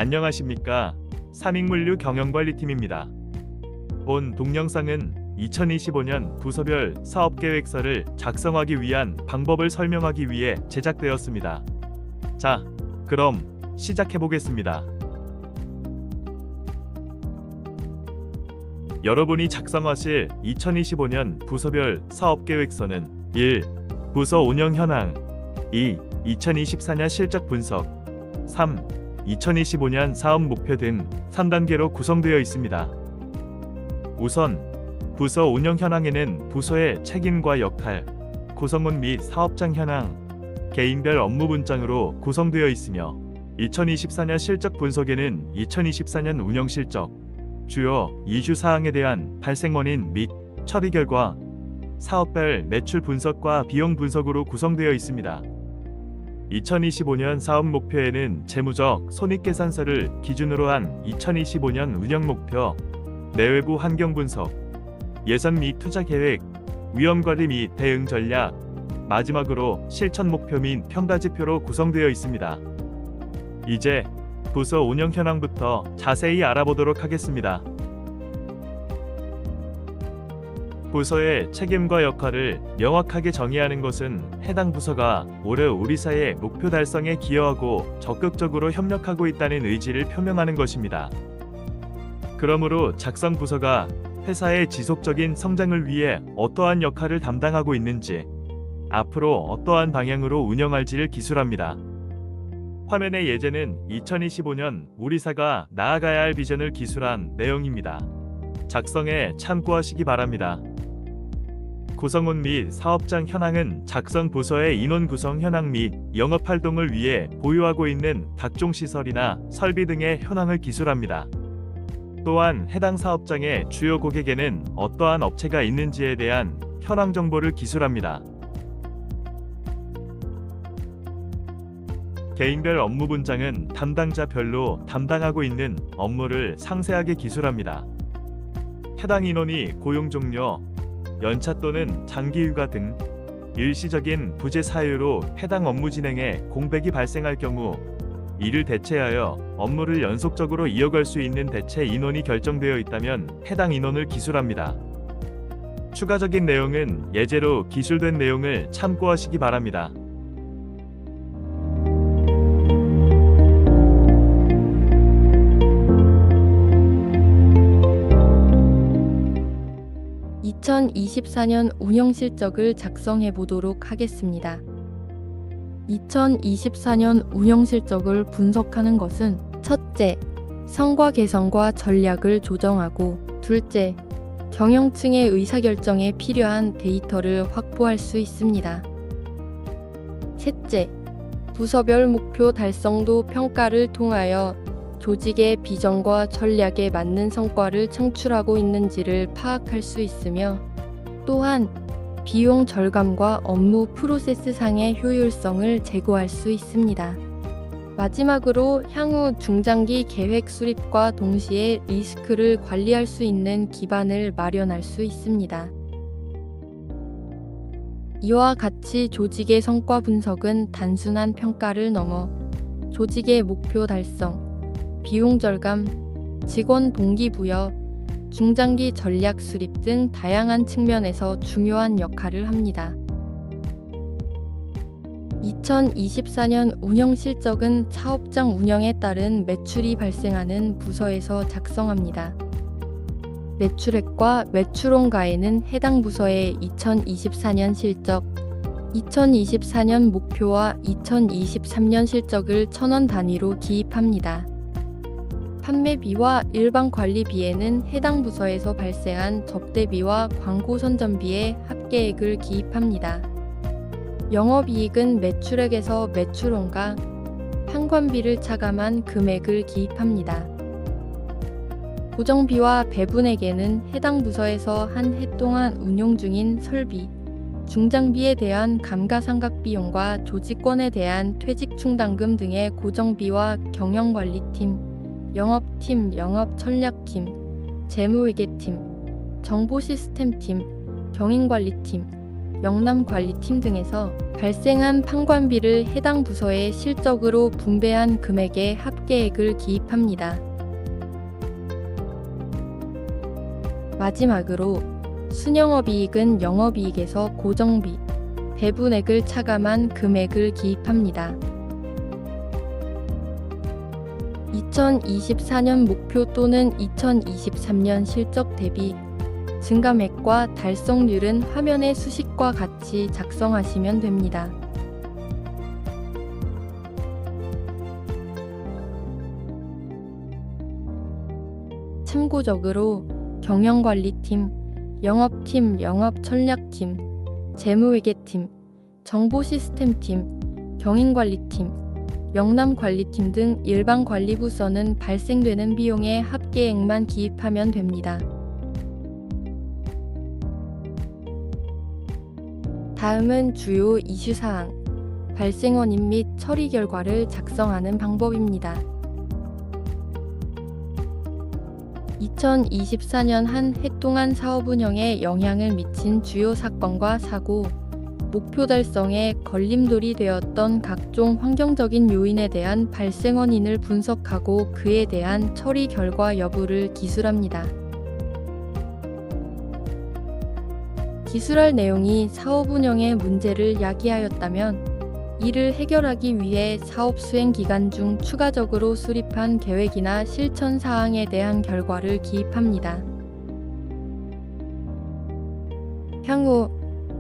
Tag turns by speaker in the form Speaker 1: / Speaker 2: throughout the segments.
Speaker 1: 안녕하십니까. 삼익물류 경영관리팀입니다. 본 동영상은 2025년 부서별 사업계획서를 작성하기 위한 방법을 설명하기 위해 제작되었습니다. 자, 그럼 시작해보겠습니다. 여러분이 작성하실 2025년 부서별 사업계획서는 1. 부서 운영 현황 2. 2024년 실적 분석 3. 2025년 사업 목표 등 3단계로 구성되어 있습니다. 우선 부서 운영 현황에는 부서의 책임과 역할, 구성원 및 사업장 현황, 개인별 업무 분장으로 구성되어 있으며 2024년 실적 분석에는 2024년 운영 실적, 주요 이슈 사항에 대한 발생 원인 및 처리 결과, 사업별 매출 분석과 비용 분석으로 구성되어 있습니다. 2025년 사업 목표에는 재무적 손익계산서를 기준으로 한 2025년 운영 목표, 내외부 환경 분석, 예산 및 투자 계획, 위험 관리 및 대응 전략, 마지막으로 실천 목표 및 평가 지표로 구성되어 있습니다. 이제 부서 운영 현황부터 자세히 알아보도록 하겠습니다. 부서의 책임과 역할을 명확하게 정의하는 것은 해당 부서가 올해 우리사의 목표 달성에 기여하고 적극적으로 협력하고 있다는 의지를 표명하는 것입니다. 그러므로 작성 부서가 회사의 지속적인 성장을 위해 어떠한 역할을 담당하고 있는지, 앞으로 어떠한 방향으로 운영할지를 기술합니다. 화면의 예제는 2025년 우리사가 나아가야 할 비전을 기술한 내용입니다. 작성에 참고하시기 바랍니다. 구성원 및 사업장 현황은 작성 부서의 인원 구성 현황 및 영업 활동을 위해 보유하고 있는 각종 시설이나 설비 등의 현황을 기술합니다. 또한 해당 사업장의 주요 고객에는 어떠한 업체가 있는지에 대한 현황 정보를 기술합니다. 개인별 업무 분장은 담당자별로 담당하고 있는 업무를 상세하게 기술합니다. 해당 인원이 고용 종료, 연차 또는 장기 휴가 등 일시적인 부재 사유로 해당 업무 진행에 공백이 발생할 경우 이를 대체하여 업무를 연속적으로 이어갈 수 있는 대체 인원이 결정되어 있다면 해당 인원을 기술합니다. 추가적인 내용은 예제로 기술된 내용을 참고하시기 바랍니다.
Speaker 2: (2024년) 운영 실적을 작성해 보도록 하겠습니다. 2024년 운영 실적을 분석하는 것은 첫째, 성과 개선과 전략을 조정하고 둘째, 경영층의 의사결정에 필요한 데이터를 확보할 수 있습니다. 셋째, 부서별 목표 달성도 평가를 통하여 조직의 비전과 전략에 맞는 성과를 창출하고 있는지를 파악할 수 있으며 또한 비용 절감과 업무 프로세스상의 효율성을 제고할 수 있습니다. 마지막으로 향후 중장기 계획 수립과 동시에 리스크를 관리할 수 있는 기반을 마련할 수 있습니다. 이와 같이 조직의 성과 분석은 단순한 평가를 넘어 조직의 목표 달성, 비용 절감, 직원 동기부여, 중장기 전략 수립 등 다양한 측면에서 중요한 역할을 합니다. 2024년 운영 실적은 사업장 운영에 따른 매출이 발생하는 부서에서 작성합니다. 매출액과 매출원가에는 해당 부서의 2024년 실적, 2024년 목표와 2023년 실적을 천원 단위로 기입합니다. 판매비와 일반 관리비에는 해당 부서에서 발생한 접대비와 광고 선전비의 합계액을 기입합니다. 영업이익은 매출액에서 매출원가, 판관비를 차감한 금액을 기입합니다. 고정비와 배분액에는 해당 부서에서 한 해 동안 운용 중인 설비, 중장비에 대한 감가상각 비용과 조직원에 대한 퇴직 충당금 등의 고정비와 경영관리팀, 영업팀, 영업전략팀, 재무회계팀, 정보시스템팀, 경인관리팀, 영남관리팀 등에서 발생한 판관비를 해당 부서에 실적으로 분배한 금액의 합계액을 기입합니다. 마지막으로 순영업이익은 영업이익에서 고정비, 배분액을 차감한 금액을 기입합니다. 2024년 목표 또는 2023년 실적 대비 증감액과 달성률은 화면의 수식과 같이 작성하시면 됩니다. 참고적으로 경영관리팀, 영업팀, 영업전략팀, 재무회계팀, 정보시스템팀, 경인관리팀, 영남관리팀 등 일반관리부서는 발생되는 비용의 합계액만 기입하면 됩니다. 다음은 주요 이슈사항, 발생 원인 및 처리 결과를 작성하는 방법입니다. 2024년 한 해 동안 사업 운영에 영향을 미친 주요 사건과 사고, 목표 달성에 걸림돌이 되었던 각종 환경적인 요인에 대한 발생 원인을 분석하고 그에 대한 처리 결과 여부를 기술합니다. 기술할 내용이 사업 운영의 문제를 야기하였다면 이를 해결하기 위해 사업 수행 기간 중 추가적으로 수립한 계획이나 실천 사항에 대한 결과를 기입합니다. 향후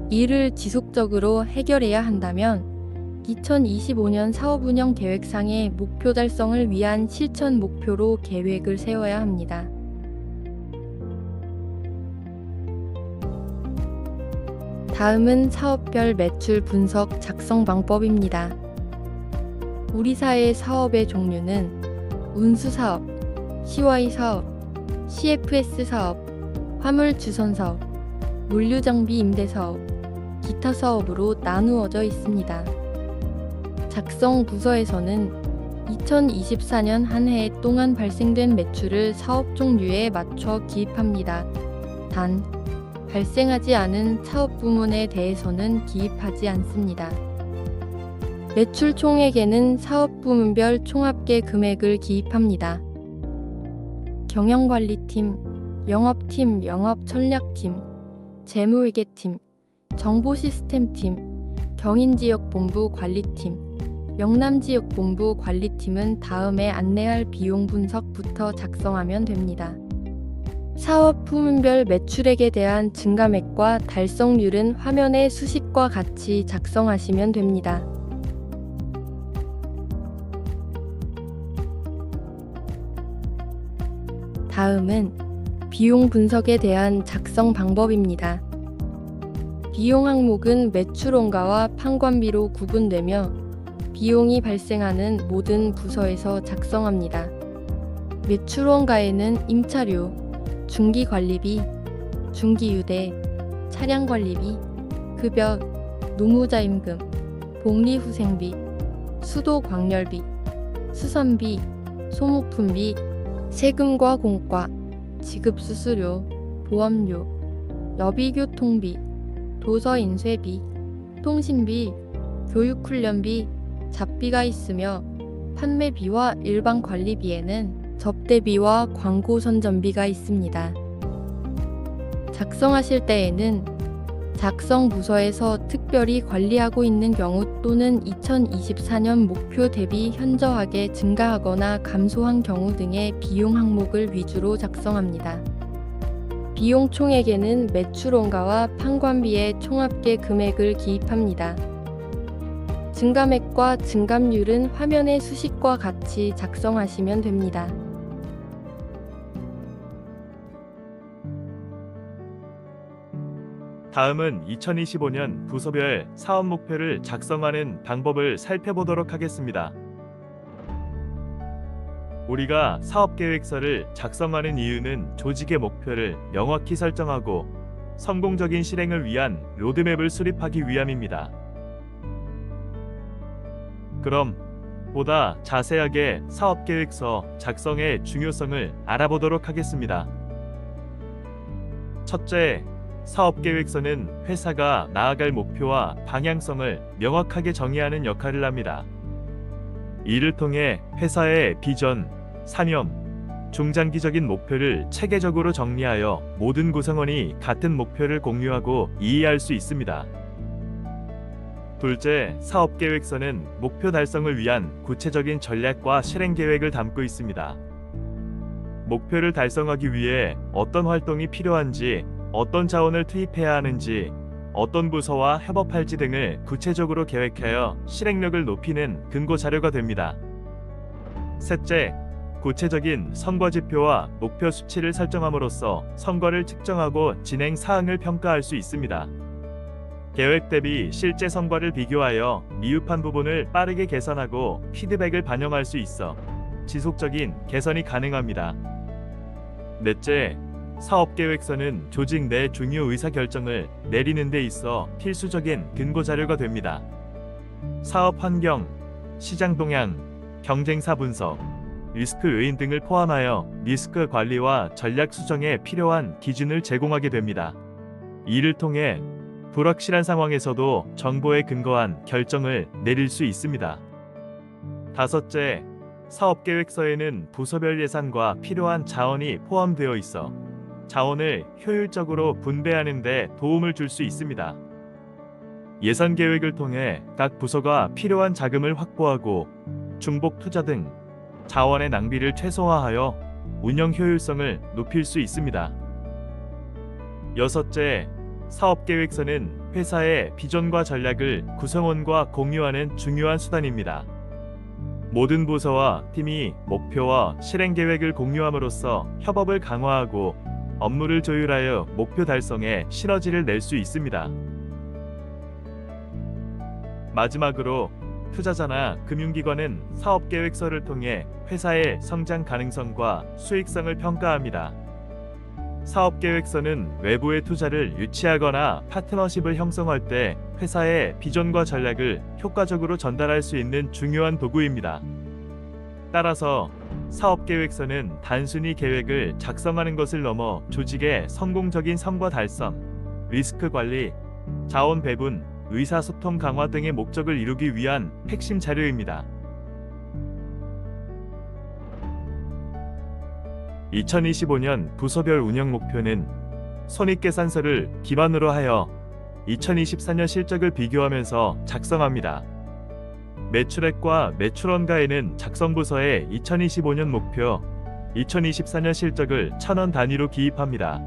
Speaker 2: 이를 지속적으로 해결해야 한다면 2025년 사업 운영 계획상의 목표 달성을 위한 실천 목표로 계획을 세워야 합니다. 다음은 사업별 매출 분석 작성 방법입니다. 우리 사회의 사업의 종류는 운수사업, CY 사업, CFS 사업, 화물주선 사업, 물류장비 임대 사업, 기타 사업으로 나누어져 있습니다. 작성 부서에서는 2024년 한 해 동안 발생된 매출을 사업 종류에 맞춰 기입합니다. 단, 발생하지 않은 사업 부문에 대해서는 기입하지 않습니다. 매출 총액에는 사업 부문별 총합계 금액을 기입합니다. 경영관리팀, 영업팀, 영업전략팀, 재무회계팀, 정보시스템팀, 경인지역본부 관리팀, 영남지역본부 관리팀은 다음에 안내할 비용 분석부터 작성하면 됩니다. 사업 부문별 매출액에 대한 증감액과 달성률은 화면의 수식과 같이 작성하시면 됩니다. 다음은 비용 분석에 대한 작성 방법입니다. 비용 항목은 매출원가와 판관비로 구분되며 비용이 발생하는 모든 부서에서 작성합니다. 매출원가에는 임차료, 중기관리비, 중기유대, 차량관리비, 급여, 노무자임금, 복리후생비, 수도광열비, 수선비, 소모품비, 세금과 공과, 지급수수료, 보험료, 여비교통비, 도서인쇄비, 통신비, 교육훈련비, 잡비가 있으며 판매비와 일반관리비에는 접대비와 광고선전비가 있습니다. 작성하실 때에는 작성 부서에서 특별히 관리하고 있는 경우 또는 2024년 목표 대비 현저하게 증가하거나 감소한 경우 등의 비용 항목을 위주로 작성합니다. 비용 총액에는 매출원가와 판관비의 총합계 금액을 기입합니다. 증감액과 증감률은 화면의 수식과 같이 작성하시면 됩니다.
Speaker 1: 다음은 2025년 부서별 사업 목표를 작성하는 방법을 살펴보도록 하겠습니다. 우리가 사업계획서를 작성하는 이유는 조직의 목표를 명확히 설정하고 성공적인 실행을 위한 로드맵을 수립하기 위함입니다. 그럼 보다 자세하게 사업계획서 작성의 중요성을 알아보도록 하겠습니다. 첫째, 사업계획서는 회사가 나아갈 목표와 방향성을 명확하게 정의하는 역할을 합니다. 이를 통해 회사의 비전, 사명, 중장기적인 목표를 체계적으로 정리하여 모든 구성원이 같은 목표를 공유하고 이해할 수 있습니다. 둘째, 사업계획서는 목표 달성을 위한 구체적인 전략과 실행 계획을 담고 있습니다. 목표를 달성하기 위해 어떤 활동이 필요한지, 어떤 자원을 투입해야 하는지, 어떤 부서와 협업할지 등을 구체적으로 계획하여 실행력을 높이는 근거 자료가 됩니다. 셋째, 구체적인 성과 지표와 목표 수치를 설정함으로써 성과를 측정하고 진행 사항을 평가할 수 있습니다. 계획 대비 실제 성과를 비교하여 미흡한 부분을 빠르게 개선하고 피드백을 반영할 수 있어 지속적인 개선이 가능합니다. 넷째, 사업계획서는 조직 내 중요 의사결정을 내리는 데 있어 필수적인 근거 자료가 됩니다. 사업 환경, 시장 동향, 경쟁사 분석, 리스크 요인 등을 포함하여 리스크 관리와 전략 수정에 필요한 기준을 제공하게 됩니다. 이를 통해 불확실한 상황에서도 정보에 근거한 결정을 내릴 수 있습니다. 다섯째, 사업계획서에는 부서별 예산과 필요한 자원이 포함되어 있어 자원을 효율적으로 분배하는 데 도움을 줄 수 있습니다. 예산 계획을 통해 각 부서가 필요한 자금을 확보하고 중복 투자 등 자원의 낭비를 최소화하여 운영 효율성을 높일 수 있습니다. 여섯째, 사업계획서는 회사의 비전과 전략을 구성원과 공유하는 중요한 수단입니다. 모든 부서와 팀이 목표와 실행 계획을 공유함으로써 협업을 강화하고 업무를 조율하여 목표 달성에 시너지를 낼 수 있습니다. 마지막으로 투자자나 금융기관은 사업계획서를 통해 회사의 성장 가능성과 수익성을 평가합니다. 사업계획서는 외부의 투자를 유치하거나 파트너십을 형성할 때 회사의 비전과 전략을 효과적으로 전달할 수 있는 중요한 도구입니다. 따라서 사업계획서는 단순히 계획을 작성하는 것을 넘어 조직의 성공적인 성과 달성, 리스크 관리, 자원 배분, 의사소통 강화 등의 목적을 이루기 위한 핵심 자료입니다. 2025년 부서별 운영 목표는 손익계산서를 기반으로 하여 2024년 실적을 비교하면서 작성합니다. 매출액과 매출원가에는 작성부서의 2025년 목표, 2024년 실적을 1,000원 단위로 기입합니다.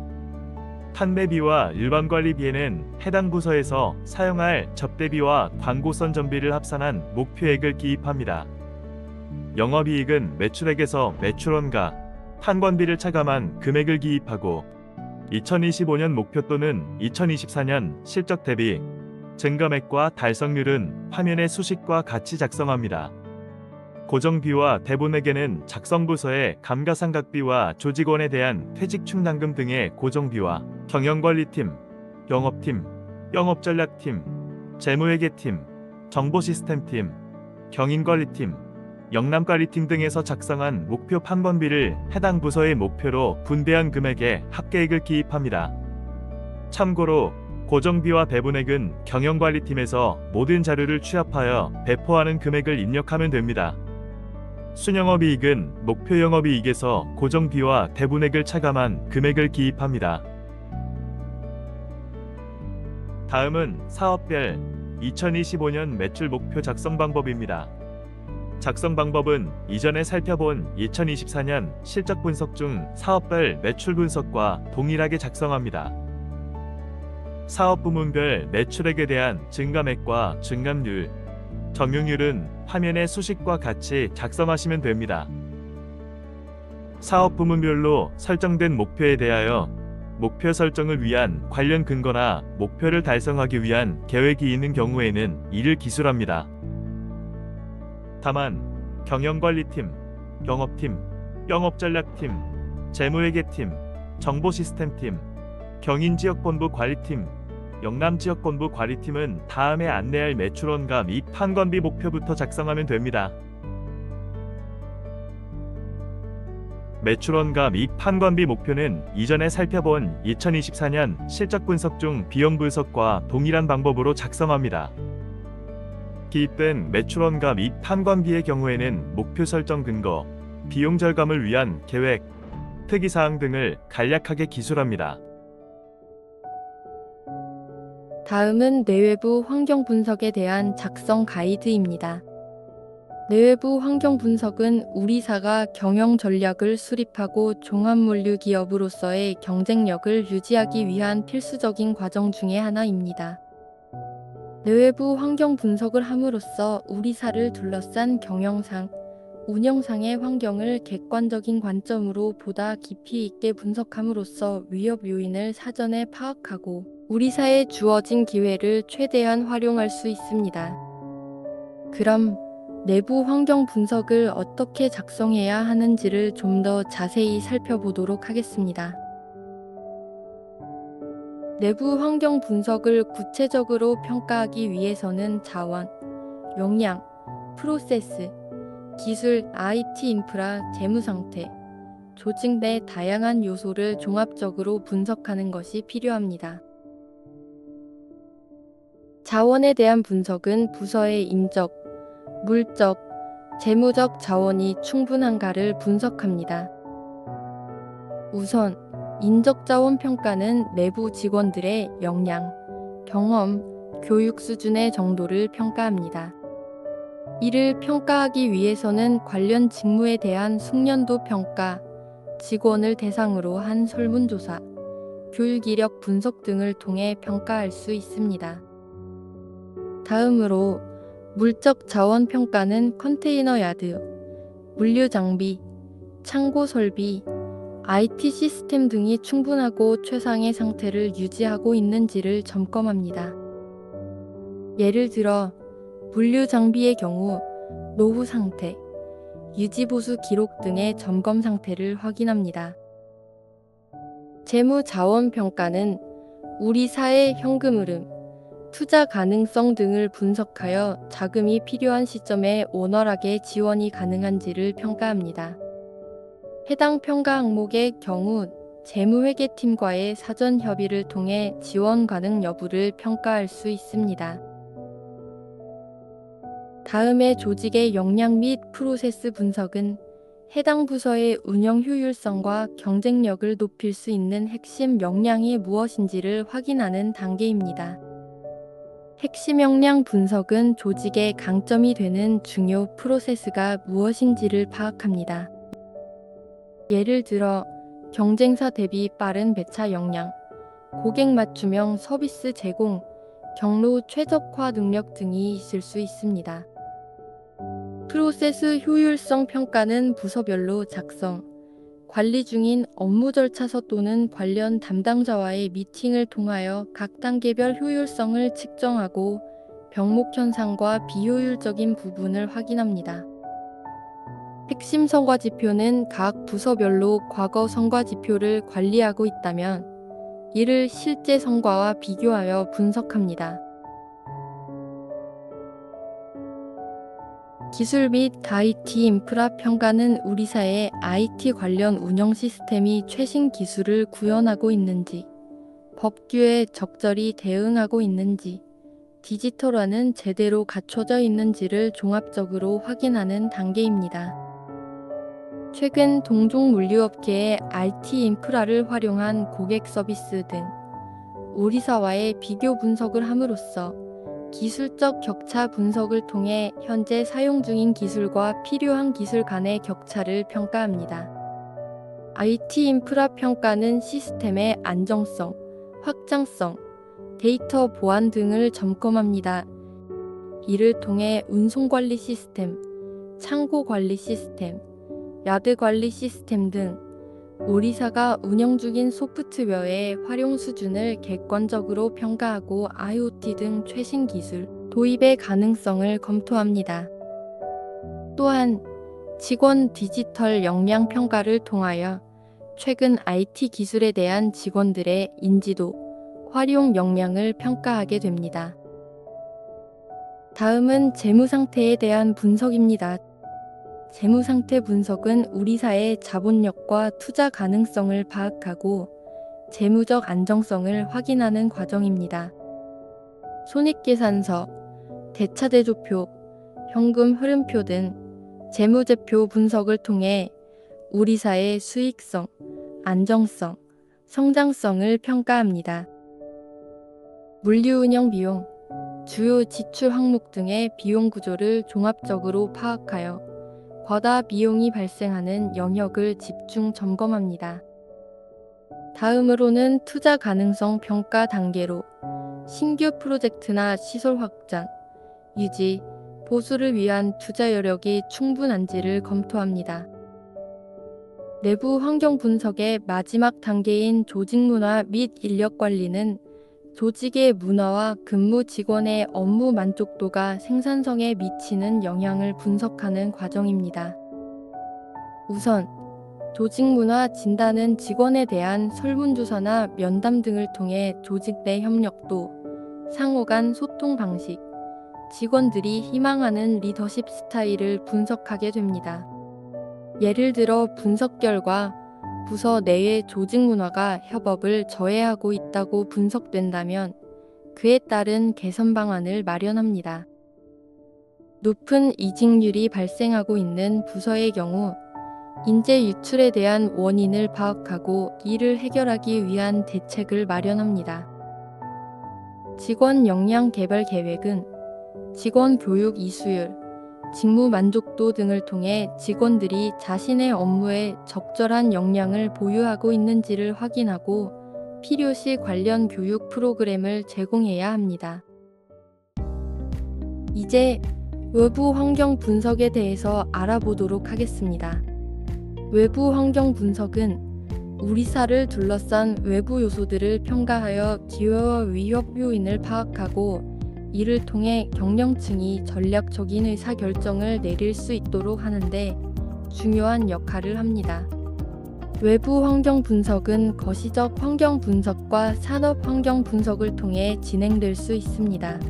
Speaker 1: 판매비와 일반관리비에는 해당 부서에서 사용할 접대비와 광고선 전비를 합산한 목표액을 기입합니다. 영업이익은 매출액에서 매출원가, 판관비를 차감한 금액을 기입하고 2025년 목표 또는 2024년 실적 대비 증감액과 달성률은 화면의 수식과 같이 작성합니다. 고정비와 대본에게는 작성부서의 감가상각비와 조직원에 대한 퇴직 충당금 등의 고정비와 경영관리팀, 영업팀, 영업전략팀, 재무회계팀, 정보시스템팀, 경인관리팀, 영남관리팀 등에서 작성한 목표 판관비를 해당 부서의 목표로 분배한 금액에 합계액을 기입합니다. 참고로 고정비와 배분액은 경영관리팀에서 모든 자료를 취합하여 배포하는 금액을 입력하면 됩니다. 순영업이익은 목표 영업이익에서 고정비와 배분액을 차감한 금액을 기입합니다. 다음은 사업별 2025년 매출 목표 작성 방법입니다. 작성 방법은 이전에 살펴본 2024년 실적 분석 중 사업별 매출 분석과 동일하게 작성합니다. 사업 부문별 매출액에 대한 증감액과 증감률, 점유율은 화면의 수식과 같이 작성하시면 됩니다. 사업 부문별로 설정된 목표에 대하여 목표 설정을 위한 관련 근거나 목표를 달성하기 위한 계획이 있는 경우에는 이를 기술합니다. 다만 경영관리팀, 영업팀, 영업전략팀, 재무회계팀, 정보시스템팀, 경인지역본부 관리팀, 영남지역본부 관리팀은 다음에 안내할 매출원가 및 판관비 목표부터 작성하면 됩니다. 매출원가 및 판관비 목표는 이전에 살펴본 2024년 실적 분석 중 비용 분석과 동일한 방법으로 작성합니다. 기입된 매출원가 및 판관비의 경우에는 목표 설정 근거, 비용 절감을 위한 계획, 특이사항 등을 간략하게 기술합니다.
Speaker 2: 다음은 내외부 환경 분석에 대한 작성 가이드입니다. 내외부 환경 분석은 우리사가 경영 전략을 수립하고 종합물류 기업으로서의 경쟁력을 유지하기 위한 필수적인 과정 중의 하나입니다. 내외부 환경 분석을 함으로써 우리사를 둘러싼 경영상, 운영상의 환경을 객관적인 관점으로 보다 깊이 있게 분석함으로써 위협 요인을 사전에 파악하고 우리사에 주어진 기회를 최대한 활용할 수 있습니다. 그럼 내부 환경 분석을 어떻게 작성해야 하는지를 좀 더 자세히 살펴보도록 하겠습니다. 내부 환경 분석을 구체적으로 평가하기 위해서는 자원, 역량, 프로세스, 기술, IT 인프라, 재무 상태, 조직 내 다양한 요소를 종합적으로 분석하는 것이 필요합니다. 자원에 대한 분석은 부서의 인적, 물적, 재무적 자원이 충분한가를 분석합니다. 우선 인적 자원 평가는 내부 직원들의 역량, 경험, 교육 수준의 정도를 평가합니다. 이를 평가하기 위해서는 관련 직무에 대한 숙련도 평가, 직원을 대상으로 한 설문조사, 교육 이력 분석 등을 통해 평가할 수 있습니다. 다음으로 물적 자원 평가는 컨테이너 야드, 물류 장비, 창고 설비, IT 시스템 등이 충분하고 최상의 상태를 유지하고 있는지를 점검합니다. 예를 들어 물류 장비의 경우 노후 상태, 유지 보수 기록 등의 점검 상태를 확인합니다. 재무 자원 평가는 우리 사의 현금 흐름, 투자 가능성 등을 분석하여 자금이 필요한 시점에 원활하게 지원이 가능한지를 평가합니다. 해당 평가 항목의 경우 재무회계팀과의 사전 협의를 통해 지원 가능 여부를 평가할 수 있습니다. 다음에 조직의 역량 및 프로세스 분석은 해당 부서의 운영 효율성과 경쟁력을 높일 수 있는 핵심 역량이 무엇인지를 확인하는 단계입니다. 핵심 역량 분석은 조직의 강점이 되는 중요 프로세스가 무엇인지를 파악합니다. 예를 들어 경쟁사 대비 빠른 배차 역량, 고객 맞춤형 서비스 제공, 경로 최적화 능력 등이 있을 수 있습니다. 프로세스 효율성 평가는 부서별로 작성, 관리 중인 업무 절차서 또는 관련 담당자와의 미팅을 통하여 각 단계별 효율성을 측정하고 병목 현상과 비효율적인 부분을 확인합니다. 핵심 성과 지표는 각 부서별로 과거 성과 지표를 관리하고 있다면 이를 실제 성과와 비교하여 분석합니다. 기술 및 IT 인프라 평가는 우리사의 IT 관련 운영 시스템이 최신 기술을 구현하고 있는지, 법규에 적절히 대응하고 있는지, 디지털화는 제대로 갖춰져 있는지를 종합적으로 확인하는 단계입니다. 최근 동종 물류업계의 IT 인프라를 활용한 고객 서비스 등 우리사와의 비교 분석을 함으로써 기술적 격차 분석을 통해 현재 사용 중인 기술과 필요한 기술 간의 격차를 평가합니다. IT 인프라 평가는 시스템의 안정성, 확장성, 데이터 보안 등을 점검합니다. 이를 통해 운송 관리 시스템, 창고 관리 시스템, 야드 관리 시스템 등 우리사가 운영 중인 소프트웨어의 활용 수준을 객관적으로 평가하고 IoT 등 최신 기술 도입의 가능성을 검토합니다. 또한 직원 디지털 역량 평가를 통하여 최근 IT 기술에 대한 직원들의 인지도, 활용 역량을 평가하게 됩니다. 다음은 재무 상태에 대한 분석입니다. 재무 상태 분석은 우리 사회의 자본력과 투자 가능성을 파악하고 재무적 안정성을 확인하는 과정입니다. 손익계산서, 대차대조표, 현금 흐름표 등 재무제표 분석을 통해 우리 사회의 수익성, 안정성, 성장성을 평가합니다. 물류운영 비용, 주요 지출 항목 등의 비용 구조를 종합적으로 파악하여 과다 비용이 발생하는 영역을 집중 점검합니다. 다음으로는 투자 가능성 평가 단계로 신규 프로젝트나 시설 확장, 유지, 보수를 위한 투자 여력이 충분한지를 검토합니다. 내부 환경 분석의 마지막 단계인 조직 문화 및 인력 관리는 조직의 문화와 근무 직원의 업무 만족도가 생산성에 미치는 영향을 분석하는 과정입니다. 우선 조직 문화 진단은 직원에 대한 설문조사나 면담 등을 통해 조직 내 협력도, 상호 간 소통 방식, 직원들이 희망하는 리더십 스타일을 분석하게 됩니다. 예를 들어 분석 결과 부서 내의 조직 문화가 협업을 저해하고 있다고 분석된다면 그에 따른 개선 방안을 마련합니다. 높은 이직률이 발생하고 있는 부서의 경우 인재 유출에 대한 원인을 파악하고 이를 해결하기 위한 대책을 마련합니다. 직원 역량 개발 계획은 직원 교육 이수율, 직무 만족도 등을 통해 직원들이 자신의 업무에 적절한 역량을 보유하고 있는지를 확인하고 필요시 관련 교육 프로그램을 제공해야 합니다. 이제 외부 환경 분석에 대해서 알아보도록 하겠습니다. 외부 환경 분석은 우리 사를 둘러싼 외부 요소들을 평가하여 기회와 위협 요인을 파악하고 이를 통해 경영층이 전략적인 의사결정을 내릴 수 있도록 하는데 중요한 역할을 합니다. 외부 환경 분석은 거시적 환경 분석과 산업 환경 분석을 통해 진행될 수 있습니다.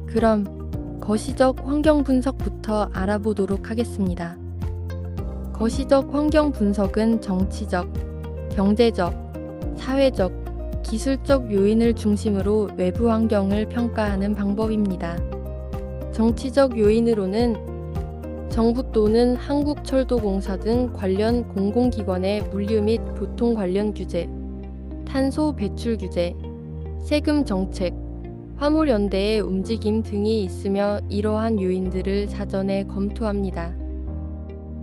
Speaker 2: 그럼 거시적 환경 분석부터 알아보도록 하겠습니다. 거시적 환경 분석은 정치적, 경제적, 사회적, 기술적 요인을 중심으로 외부 환경을 평가하는 방법입니다. 정치적 요인으로는 정부 또는 한국철도공사 등 관련 공공기관의 물류 및 교통 관련 규제, 탄소 배출 규제, 세금 정책, 화물연대의 움직임 등이 있으며 이러한 요인들을 사전에 검토합니다.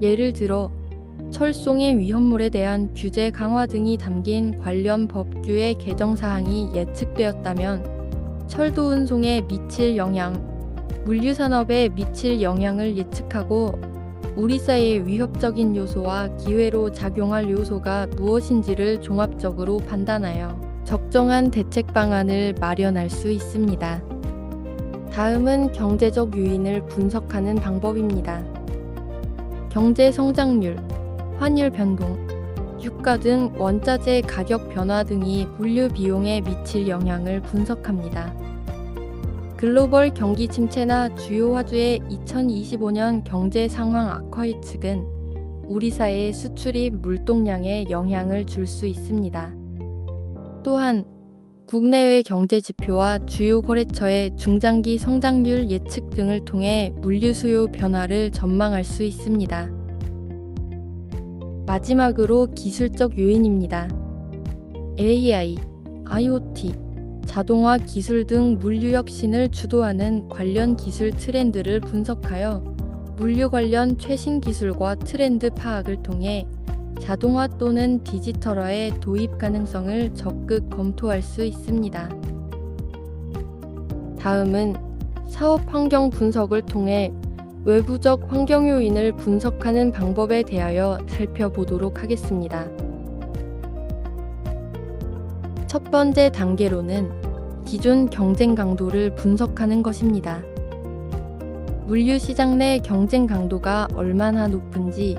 Speaker 2: 예를 들어 철송의 위험물에 대한 규제 강화 등이 담긴 관련 법규의 개정 사항이 예측되었다면 철도 운송에 미칠 영향, 물류산업에 미칠 영향을 예측하고 우리 사회의 위협적인 요소와 기회로 작용할 요소가 무엇인지를 종합적으로 판단하여 적정한 대책 방안을 마련할 수 있습니다. 다음은 경제적 요인을 분석하는 방법입니다. 경제 성장률, 환율 변동, 유가 등 원자재 가격 변화 등이 물류 비용에 미칠 영향을 분석합니다. 글로벌 경기 침체나 주요 화주의 2025년 경제 상황 악화 예측은 우리 사회의 수출입 물동량에 영향을 줄 수 있습니다. 또한 국내외 경제 지표와 주요 거래처의 중장기 성장률 예측 등을 통해 물류 수요 변화를 전망할 수 있습니다. 마지막으로 기술적 요인입니다. AI, IoT, 자동화 기술 등 물류 혁신을 주도하는 관련 기술 트렌드를 분석하여 물류 관련 최신 기술과 트렌드 파악을 통해 자동화 또는 디지털화의 도입 가능성을 적극 검토할 수 있습니다. 다음은 사업 환경 분석을 통해 외부적 환경 요인을 분석하는 방법에 대하여 살펴보도록 하겠습니다. 첫 번째 단계로는 기존 경쟁 강도를 분석하는 것입니다. 물류 시장 내 경쟁 강도가 얼마나 높은지,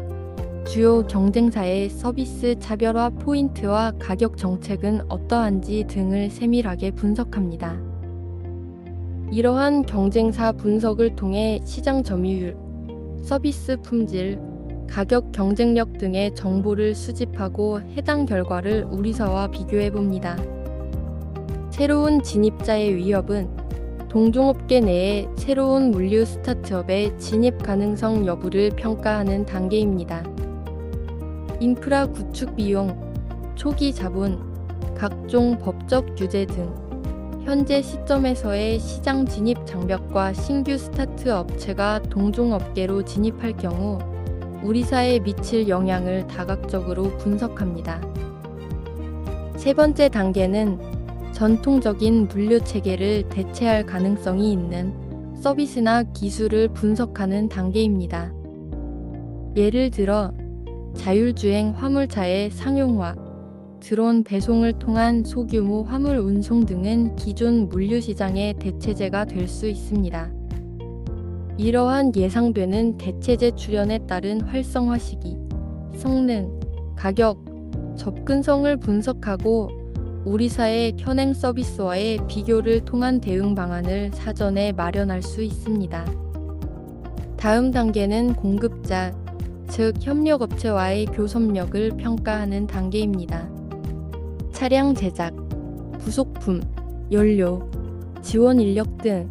Speaker 2: 주요 경쟁사의 서비스 차별화 포인트와 가격 정책은 어떠한지 등을 세밀하게 분석합니다. 이러한 경쟁사 분석을 통해 시장 점유율, 서비스 품질, 가격 경쟁력 등의 정보를 수집하고 해당 결과를 우리사와 비교해 봅니다. 새로운 진입자의 위협은 동종업계 내에 새로운 물류 스타트업의 진입 가능성 여부를 평가하는 단계입니다. 인프라 구축 비용, 초기 자본, 각종 법적 규제 등 현재 시점에서의 시장 진입 장벽과 신규 스타트 업체가 동종업계로 진입할 경우 우리사에 미칠 영향을 다각적으로 분석합니다. 세 번째 단계는 전통적인 물류 체계를 대체할 가능성이 있는 서비스나 기술을 분석하는 단계입니다. 예를 들어 자율주행 화물차의 상용화, 드론 배송을 통한 소규모 화물 운송 등은 기존 물류 시장의 대체제가 될 수 있습니다. 이러한 예상되는 대체제 출현에 따른 활성화 시기, 성능, 가격, 접근성을 분석하고 우리사의 현행 서비스와의 비교를 통한 대응 방안을 사전에 마련할 수 있습니다. 다음 단계는 공급자, 즉 협력업체와의 교섭력을 평가하는 단계입니다. 차량 제작, 부속품, 연료, 지원 인력 등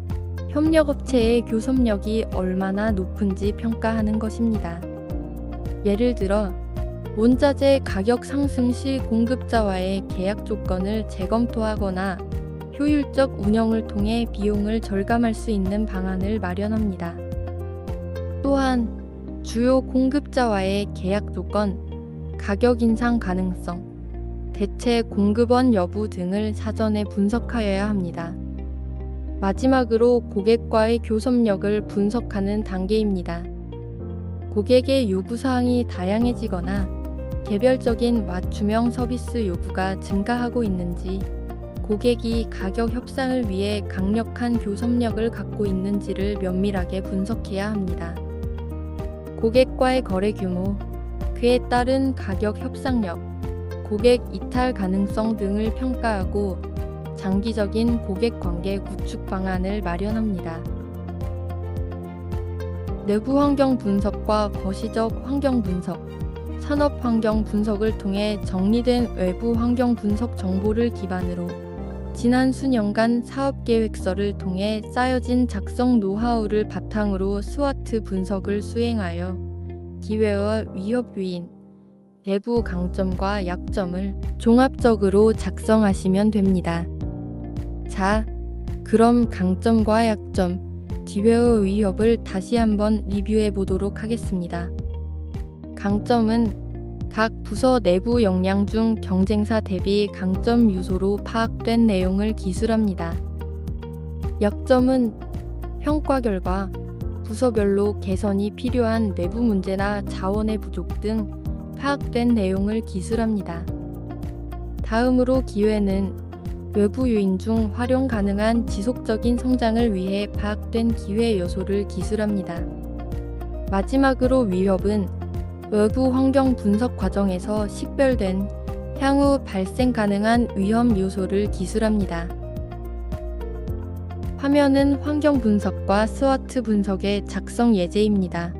Speaker 2: 협력업체의 교섭력이 얼마나 높은지 평가하는 것입니다. 예를 들어 원자재 가격 상승 시 공급자와의 계약 조건을 재검토하거나 효율적 운영을 통해 비용을 절감할 수 있는 방안을 마련합니다. 또한 주요 공급자와의 계약 조건, 가격 인상 가능성, 대체 공급원 여부 등을 사전에 분석하여야 합니다. 마지막으로 고객과의 교섭력을 분석하는 단계입니다. 고객의 요구사항이 다양해지거나 개별적인 맞춤형 서비스 요구가 증가하고 있는지, 고객이 가격 협상을 위해 강력한 교섭력을 갖고 있는지를 면밀하게 분석해야 합니다. 고객과의 거래 규모, 그에 따른 가격 협상력, 고객 이탈 가능성 등을 평가하고 장기적인 고객 관계 구축 방안을 마련합니다. 내부 환경 분석과 거시적 환경 분석, 산업 환경 분석을 통해 정리된 외부 환경 분석 정보를 기반으로 지난 수년간 사업 계획서를 통해 쌓여진 작성 노하우를 바탕으로 스와트 분석을 수행하여 기회와 위협 요인, 내부 강점과 약점을 종합적으로 작성하시면 됩니다. 자, 그럼 강점과 약점, 기회와 위협을 다시 한번 리뷰해 보도록 하겠습니다. 강점은 각 부서 내부 역량 중 경쟁사 대비 강점 요소로 파악된 내용을 기술합니다. 약점은 평가 결과 부서별로 개선이 필요한 내부 문제나 자원의 부족 등 파악된 내용을 기술합니다. 다음으로 기회는 외부 요인 중 활용 가능한 지속적인 성장을 위해 파악된 기회 요소를 기술합니다. 마지막으로 위협은 외부 환경 분석 과정에서 식별된 향후 발생 가능한 위험 요소를 기술합니다. 화면은 환경 분석과 스와트 분석의 작성 예제입니다.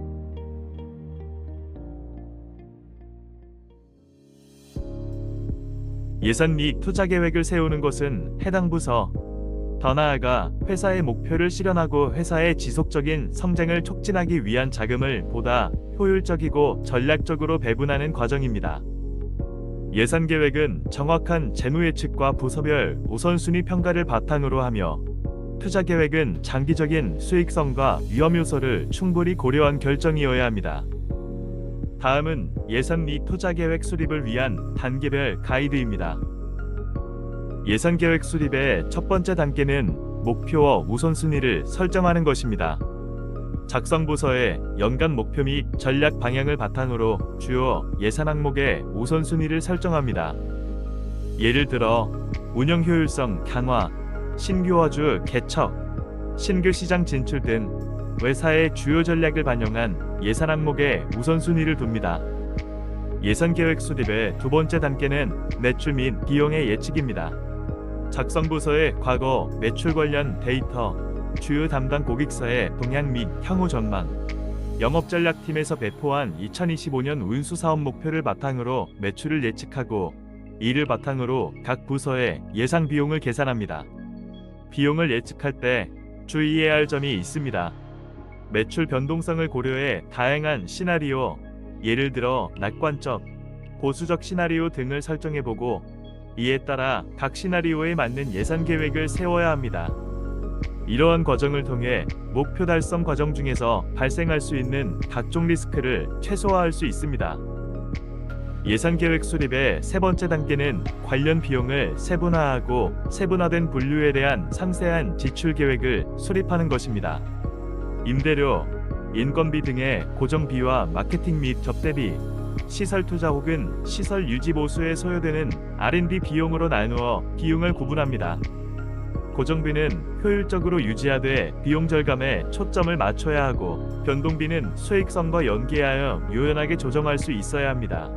Speaker 1: 예산 및 투자 계획을 세우는 것은 해당 부서, 더 나아가 회사의 목표를 실현하고 회사의 지속적인 성장을 촉진하기 위한 자금을 보다 효율적이고 전략적으로 배분하는 과정입니다. 예산 계획은 정확한 재무 예측과 부서별 우선순위 평가를 바탕으로 하며, 투자 계획은 장기적인 수익성과 위험 요소를 충분히 고려한 결정이어야 합니다. 다음은 예산 및 투자 계획 수립을 위한 단계별 가이드입니다. 예산 계획 수립의 첫 번째 단계는 목표와 우선순위를 설정하는 것입니다. 작성 부서의 연간 목표 및 전략 방향을 바탕으로 주요 예산 항목의 우선순위를 설정합니다. 예를 들어 운영 효율성 강화, 신규 어주 개척, 신규 시장 진출 등 회사의 주요 전략을 반영한 예산 항목에 우선순위를 둡니다. 예산 계획 수립의 두 번째 단계는 매출 및 비용의 예측입니다. 작성 부서의 과거 매출 관련 데이터, 주요 담당 고객사의 동향 및 향후 전망, 영업전략팀에서 배포한 2025년 운수 사업 목표를 바탕으로 매출을 예측하고 이를 바탕으로 각 부서의 예상 비용을 계산합니다. 비용을 예측할 때 주의해야 할 점이 있습니다. 매출 변동성을 고려해 다양한 시나리오, 예를 들어 낙관적, 보수적 시나리오 등을 설정해보고 이에 따라 각 시나리오에 맞는 예산 계획을 세워야 합니다. 이러한 과정을 통해 목표 달성 과정 중에서 발생할 수 있는 각종 리스크를 최소화할 수 있습니다. 예산 계획 수립의 세 번째 단계는 관련 비용을 세분화하고 세분화된 분류에 대한 상세한 지출 계획을 수립하는 것입니다. 임대료, 인건비 등의 고정비와 마케팅 및 접대비, 시설 투자 혹은 시설 유지 보수에 소요되는 R&D 비용으로 나누어 비용을 구분합니다. 고정비는 효율적으로 유지하되 비용 절감에 초점을 맞춰야 하고 변동비는 수익성과 연계하여 유연하게 조정할 수 있어야 합니다.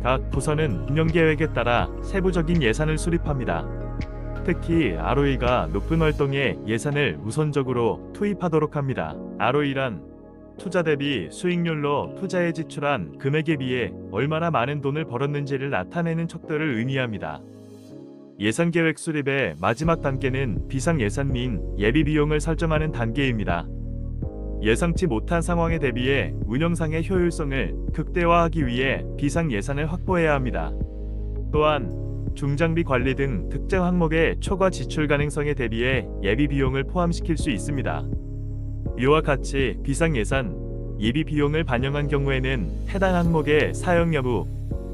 Speaker 1: 각 부서는 운영 계획에 따라 세부적인 예산을 수립합니다. 특히 ROE가 높은 활동에 예산을 우선적으로 투입하도록 합니다. ROE란 투자 대비 수익률로 투자에 지출한 금액에 비해 얼마나 많은 돈을 벌었는지를 나타내는 척도를 의미합니다. 예산 계획 수립의 마지막 단계는 비상 예산 및 예비 비용을 설정하는 단계입니다. 예상치 못한 상황에 대비해 운영상의 효율성을 극대화하기 위해 비상 예산을 확보해야 합니다. 또한 중장비 관리 등 특정 항목의 초과 지출 가능성에 대비해 예비 비용을 포함시킬 수 있습니다. 이와 같이 비상 예산, 예비 비용을 반영한 경우에는 해당 항목의 사용 여부,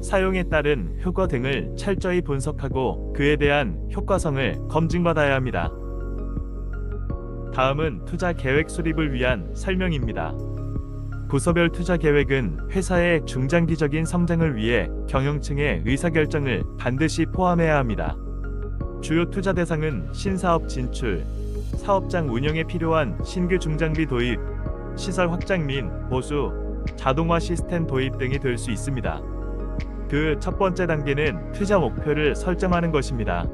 Speaker 1: 사용에 따른 효과 등을 철저히 분석하고 그에 대한 효과성을 검증받아야 합니다. 다음은 투자 계획 수립을 위한 설명입니다. 부서별 투자 계획은 회사의 중장기적인 성장을 위해 경영층의 의사결정을 반드시 포함해야 합니다. 주요 투자 대상은 신사업 진출, 사업장 운영에 필요한 신규 중장비 도입, 시설 확장 및 보수, 자동화 시스템 도입 등이 될 수 있습니다. 그 첫 번째 단계는 투자 목표를 설정하는 것입니다.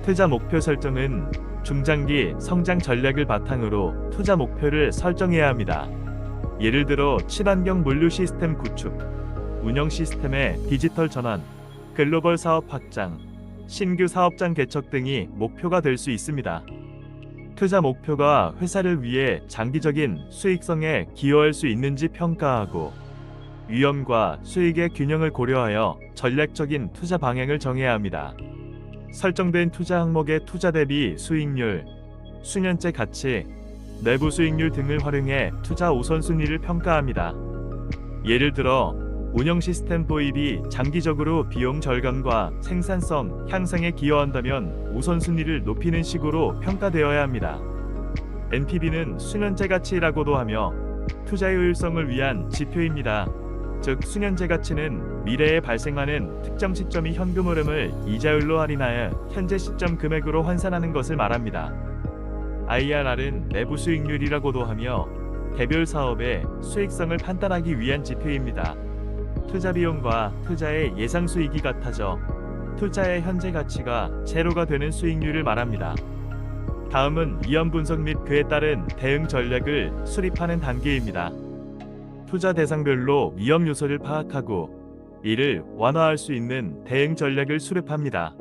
Speaker 1: 투자 목표 설정은 중장기 성장 전략을 바탕으로 투자 목표를 설정해야 합니다. 예를 들어 친환경 물류 시스템 구축, 운영 시스템의 디지털 전환, 글로벌 사업 확장, 신규 사업장 개척 등이 목표가 될 수 있습니다. 투자 목표가 회사를 위해 장기적인 수익성에 기여할 수 있는지 평가하고 위험과 수익의 균형을 고려하여 전략적인 투자 방향을 정해야 합니다. 설정된 투자 항목의 투자 대비 수익률, 수년째 가치, 내부 수익률 등을 활용해 투자 우선순위를 평가합니다. 예를 들어 운영 시스템 도입이 장기적으로 비용 절감과 생산성 향상에 기여한다면 우선순위를 높이는 식으로 평가되어야 합니다. NPV는 수년째 가치라고도 하며 투자 효율성을 위한 지표입니다. 즉 수년째 가치는 미래에 발생하는 특정 시점의 현금 흐름을 이자율로 할인하여 현재 시점 금액으로 환산하는 것을 말합니다. IRR은 내부 수익률이라고도 하며 개별 사업의 수익성을 판단하기 위한 지표입니다. 투자 비용과 투자의 예상 수익이 같아져 투자의 현재 가치가 제로가 되는 수익률을 말합니다. 다음은 위험 분석 및 그에 따른 대응 전략을 수립하는 단계입니다. 투자 대상별로 위험 요소를 파악하고 이를 완화할 수 있는 대응 전략을 수립합니다.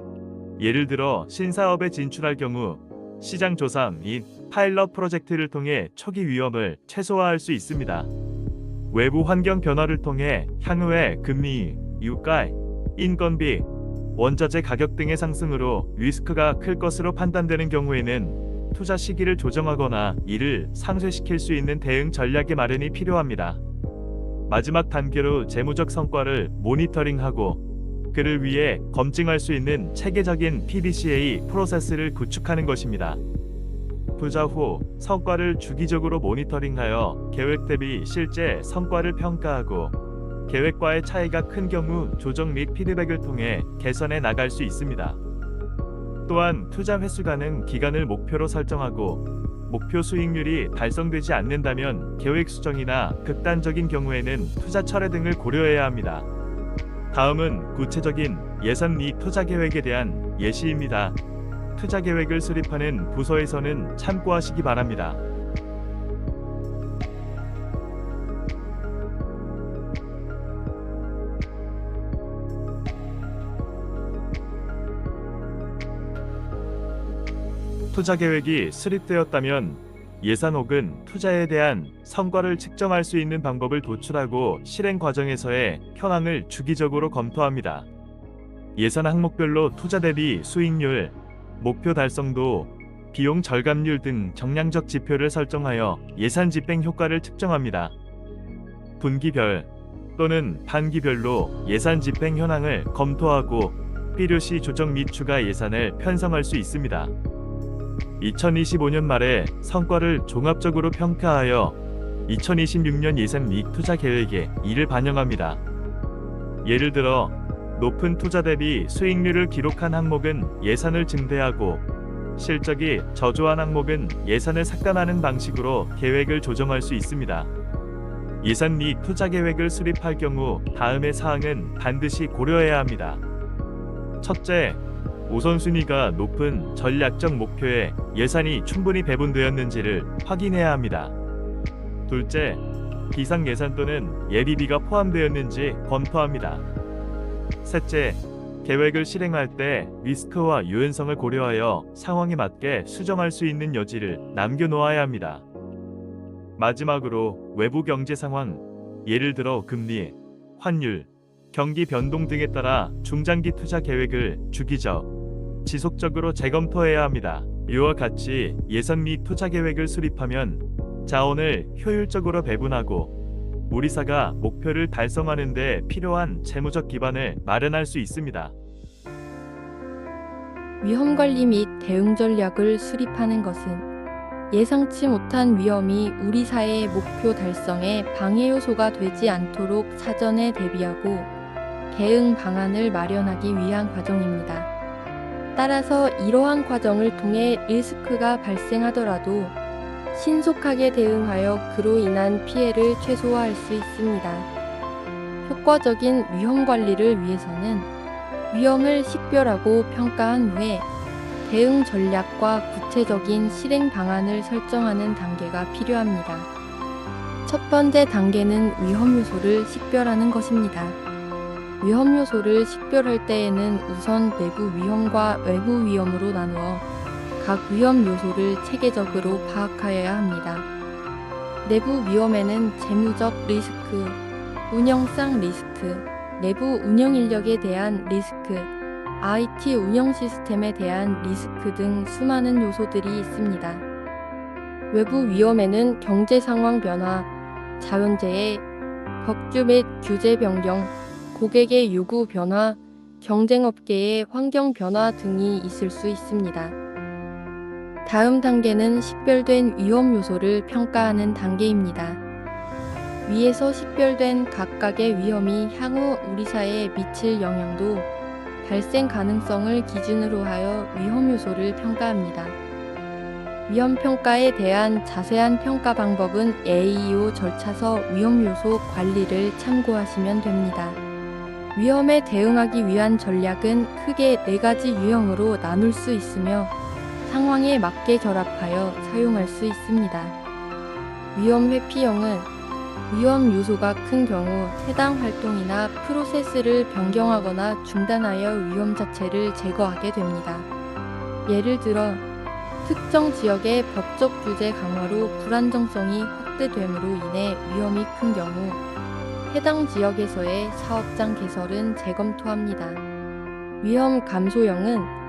Speaker 1: 예를 들어 신사업에 진출할 경우 시장 조사 및 파일럿 프로젝트를 통해 초기 위험을 최소화할 수 있습니다. 외부 환경 변화를 통해 향후에 금리, 유가, 인건비, 원자재 가격 등의 상승으로 리스크가 클 것으로 판단되는 경우에는 투자 시기를 조정하거나 이를 상쇄시킬 수 있는 대응 전략의 마련이 필요합니다. 마지막 단계로 재무적 성과를 모니터링하고 그를 위해 검증할 수 있는 체계적인 PDCA 프로세스를 구축하는 것입니다. 투자 후 성과를 주기적으로 모니터링하여 계획 대비 실제 성과를 평가하고 계획과의 차이가 큰 경우 조정 및 피드백을 통해 개선해 나갈 수 있습니다. 또한 투자 회수 가능 기간을 목표로 설정하고 목표 수익률이 달성되지 않는다면 계획 수정이나 극단적인 경우에는 투자 철회 등을 고려해야 합니다. 다음은 구체적인 예산 및 투자 계획에 대한 예시입니다. 투자 계획을 수립하는 부서에서는 참고하시기 바랍니다. 투자 계획이 수립되었다면 예산 혹은 투자에 대한 성과를 측정할 수 있는 방법을 도출하고 실행 과정에서의 현황을 주기적으로 검토합니다. 예산 항목별로 투자 대비 수익률, 목표 달성도, 비용 절감률 등 정량적 지표를 설정하여 예산 집행 효과를 측정합니다. 분기별 또는 단기별로 예산 집행 현황을 검토하고 필요시 조정 및 추가 예산을 편성할 수 있습니다. 2025년 말에 성과를 종합적으로 평가하여 2026년 예산 및 투자 계획에 이를 반영합니다. 예를 들어 높은 투자 대비 수익률을 기록한 항목은 예산을 증대하고 실적이 저조한 항목은 예산을 삭감하는 방식으로 계획을 조정할 수 있습니다. 예산 및 투자 계획을 수립할 경우 다음의 사항은 반드시 고려해야 합니다. 첫째, 우선순위가 높은 전략적 목표에 예산이 충분히 배분되었는지를 확인해야 합니다. 둘째, 비상 예산 또는 예비비가 포함되었는지 검토합니다. 셋째, 계획을 실행할 때 리스크와 유연성을 고려하여 상황에 맞게 수정할 수 있는 여지를 남겨놓아야 합니다. 마지막으로 외부 경제 상황, 예를 들어 금리, 환율, 경기 변동 등에 따라 중장기 투자 계획을 주기적, 지속적으로 재검토해야 합니다. 이와 같이 예산 및 투자 계획을 수립하면 자원을 효율적으로 배분하고 우리사가 목표를 달성하는 데 필요한 재무적 기반을 마련할 수 있습니다.
Speaker 2: 위험 관리 및 대응 전략을 수립하는 것은 예상치 못한 위험이 우리 사회의 목표 달성에 방해 요소가 되지 않도록 사전에 대비하고 대응 방안을 마련하기 위한 과정입니다. 따라서 이러한 과정을 통해 리스크가 발생하더라도 신속하게 대응하여 그로 인한 피해를 최소화할 수 있습니다. 효과적인 위험 관리를 위해서는 위험을 식별하고 평가한 후에 대응 전략과 구체적인 실행 방안을 설정하는 단계가 필요합니다. 첫 번째 단계는 위험 요소를 식별하는 것입니다. 위험 요소를 식별할 때에는 우선 내부 위험과 외부 위험으로 나누어 각 위험 요소를 체계적으로 파악하여야 합니다. 내부 위험에는 재무적 리스크, 운영상 리스크, 내부 운영 인력에 대한 리스크, IT 운영 시스템에 대한 리스크 등 수많은 요소들이 있습니다. 외부 위험에는 경제 상황 변화, 자연재해, 법규 및 규제 변경, 고객의 요구 변화, 경쟁업계의 환경 변화 등이 있을 수 있습니다. 다음 단계는 식별된 위험 요소를 평가하는 단계입니다. 위에서 식별된 각각의 위험이 향후 우리 사회에 미칠 영향도 발생 가능성을 기준으로 하여 위험 요소를 평가합니다. 위험 평가에 대한 자세한 평가 방법은 AEO 절차서 위험 요소 관리를 참고하시면 됩니다. 위험에 대응하기 위한 전략은 크게 4가지 유형으로 나눌 수 있으며 상황에 맞게 결합하여 사용할 수 있습니다. 위험 회피형은 위험 요소가 큰 경우 해당 활동이나 프로세스를 변경하거나 중단하여 위험 자체를 제거하게 됩니다. 예를 들어 특정 지역의 법적 규제 강화로 불안정성이 확대됨으로 인해 위험이 큰 경우 해당 지역에서의 사업장 개설은 재검토합니다. 위험 감소형은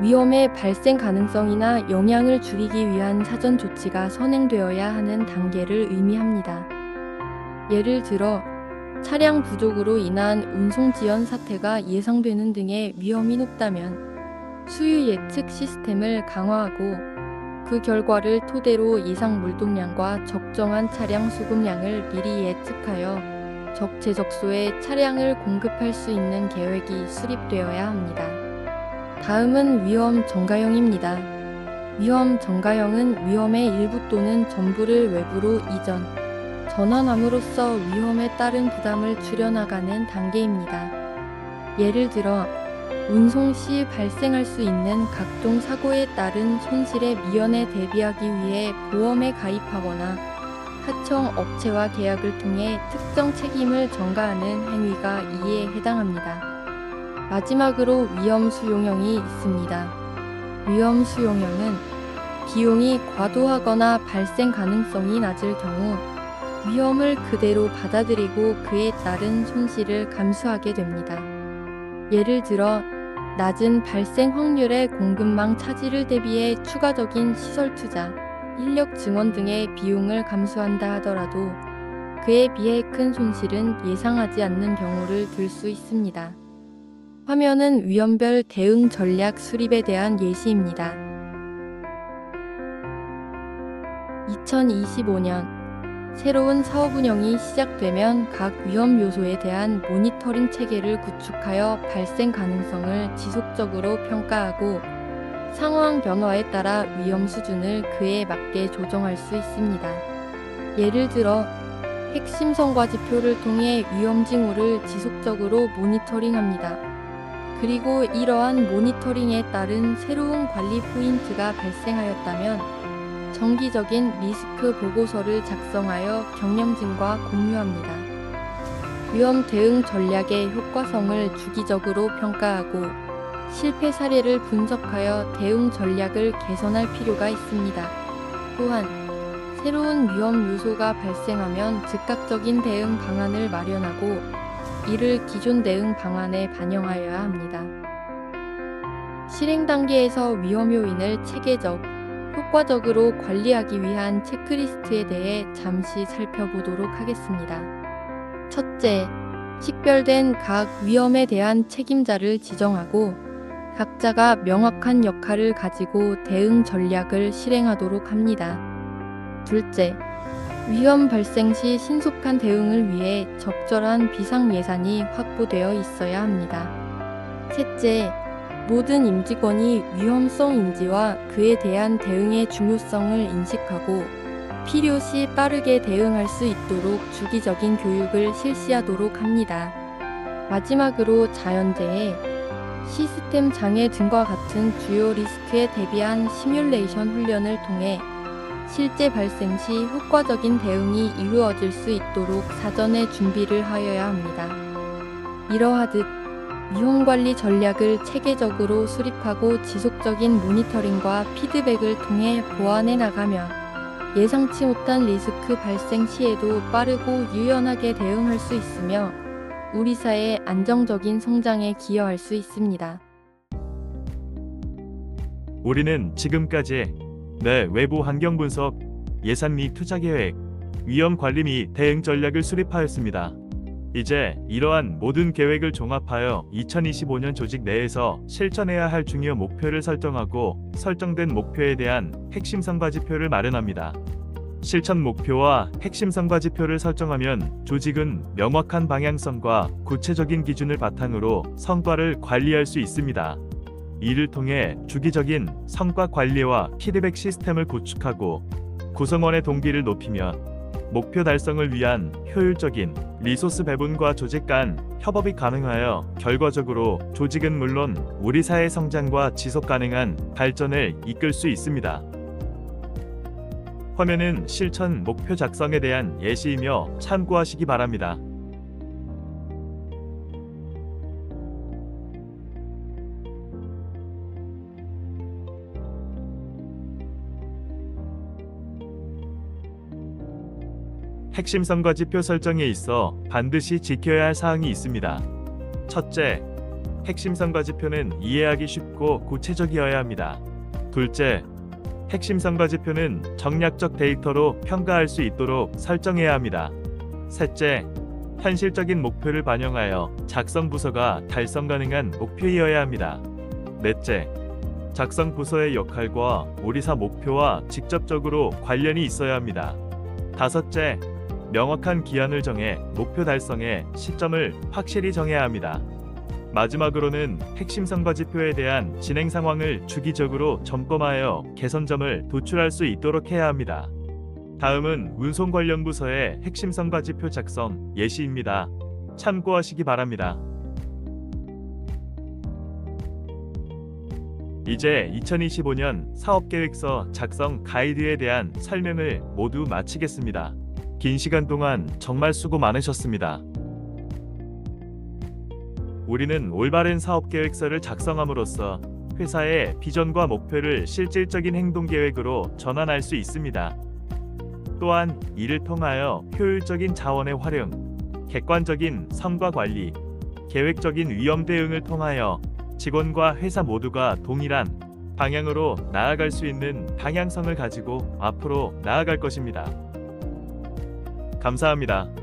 Speaker 2: 위험의 발생 가능성이나 영향을 줄이기 위한 사전 조치가 선행되어야 하는 단계를 의미합니다. 예를 들어 차량 부족으로 인한 운송 지연 사태가 예상되는 등의 위험이 높다면 수유 예측 시스템을 강화하고 그 결과를 토대로 예상 물동량과 적정한 차량 수급량을 미리 예측하여 적재적소에 차량을 공급할 수 있는 계획이 수립되어야 합니다. 다음은 위험 전가형입니다. 위험 전가형은 위험의 일부 또는 전부를 외부로 이전, 전환함으로써 위험에 따른 부담을 줄여나가는 단계입니다. 예를 들어 운송 시 발생할 수 있는 각종 사고에 따른 손실의 미연에 대비하기 위해 보험에 가입하거나 하청 업체와 계약을 통해 특정 책임을 전가하는 행위가 이에 해당합니다. 마지막으로 위험 수용형이 있습니다. 위험 수용형은 비용이 과도하거나 발생 가능성이 낮을 경우 위험을 그대로 받아들이고 그에 따른 손실을 감수하게 됩니다. 예를 들어 낮은 발생 확률의 공급망 차질을 대비해 추가적인 시설 투자, 인력 증원 등의 비용을 감수한다 하더라도 그에 비해 큰 손실은 예상하지 않는 경우를 들 수 있습니다. 화면은 위험별 대응 전략 수립에 대한 예시입니다. 2025년 새로운 사업 운영이 시작되면 각 위험 요소에 대한 모니터링 체계를 구축하여 발생 가능성을 지속적으로 평가하고 상황 변화에 따라 위험 수준을 그에 맞게 조정할 수 있습니다. 예를 들어 핵심 성과 지표를 통해 위험 징후를 지속적으로 모니터링합니다. 그리고 이러한 모니터링에 따른 새로운 관리 포인트가 발생하였다면 정기적인 리스크 보고서를 작성하여 경영진과 공유합니다. 위험 대응 전략의 효과성을 주기적으로 평가하고 실패 사례를 분석하여 대응 전략을 개선할 필요가 있습니다. 또한 새로운 위험 요소가 발생하면 즉각적인 대응 방안을 마련하고 이를 기존 대응 방안에 반영하여야 합니다. 실행 단계에서 위험 요인을 체계적, 효과적으로 관리하기 위한 체크리스트에 대해 잠시 살펴보도록 하겠습니다. 첫째, 식별된 각 위험에 대한 책임자를 지정하고 각자가 명확한 역할을 가지고 대응 전략을 실행하도록 합니다. 둘째, 위험 발생 시 신속한 대응을 위해 적절한 비상 예산이 확보되어 있어야 합니다. 셋째, 모든 임직원이 위험성 인지와 그에 대한 대응의 중요성을 인식하고 필요시 빠르게 대응할 수 있도록 주기적인 교육을 실시하도록 합니다. 마지막으로 자연재해, 시스템 장애 등과 같은 주요 리스크에 대비한 시뮬레이션 훈련을 통해 실제 발생 시 효과적인 대응이 이루어질 수 있도록 사전에 준비를 하여야 합니다. 이러하듯 위험관리 전략을 체계적으로 수립하고 지속적인 모니터링과 피드백을 통해 보완해 나가면 예상치 못한 리스크 발생 시에도 빠르고 유연하게 대응할 수 있으며 우리 사회의 안정적인 성장에 기여할 수 있습니다.
Speaker 1: 우리는 지금까지 내 외부 환경 분석, 예산 및 투자 계획, 위험 관리 및 대응 전략을 수립하였습니다. 이제 이러한 모든 계획을 종합하여 2025년 조직 내에서 실천해야 할 중요 목표를 설정하고 설정된 목표에 대한 핵심 성과 지표를 마련합니다. 실천 목표와 핵심 성과 지표를 설정하면 조직은 명확한 방향성과 구체적인 기준을 바탕으로 성과를 관리할 수 있습니다. 이를 통해 주기적인 성과 관리와 피드백 시스템을 구축하고 구성원의 동기를 높이며 목표 달성을 위한 효율적인 리소스 배분과 조직 간 협업이 가능하여 결과적으로 조직은 물론 우리 사회 성장과 지속 가능한 발전을 이끌 수 있습니다. 화면은 실천 목표 작성에 대한 예시이며 참고하시기 바랍니다. 핵심 성과 지표 설정에 있어 반드시 지켜야 할 사항이 있습니다. 첫째, 핵심 성과 지표는 이해하기 쉽고 구체적이어야 합니다. 둘째, 핵심 성과 지표는 정략적 데이터로 평가할 수 있도록 설정해야 합니다. 셋째, 현실적인 목표를 반영하여 작성 부서가 달성 가능한 목표이어야 합니다. 넷째, 작성 부서의 역할과 우리사 목표와 직접적으로 관련이 있어야 합니다. 다섯째, 명확한 기한을 정해 목표 달성의 시점을 확실히 정해야 합니다. 마지막으로는 핵심 성과 지표에 대한 진행 상황을 주기적으로 점검하여 개선점을 도출할 수 있도록 해야 합니다. 다음은 운송 관련 부서의 핵심 성과 지표 작성 예시입니다. 참고하시기 바랍니다. 이제 2025년 사업계획서 작성 가이드에 대한 설명을 모두 마치겠습니다. 긴 시간 동안 정말 수고 많으셨습니다. 우리는 올바른 사업계획서를 작성함으로써 회사의 비전과 목표를 실질적인 행동 계획으로 전환할 수 있습니다. 또한 이를 통하여 효율적인 자원의 활용, 객관적인 성과 관리, 계획적인 위험 대응을 통하여 직원과 회사 모두가 동일한 방향으로 나아갈 수 있는 방향성을 가지고 앞으로 나아갈 것입니다. 감사합니다.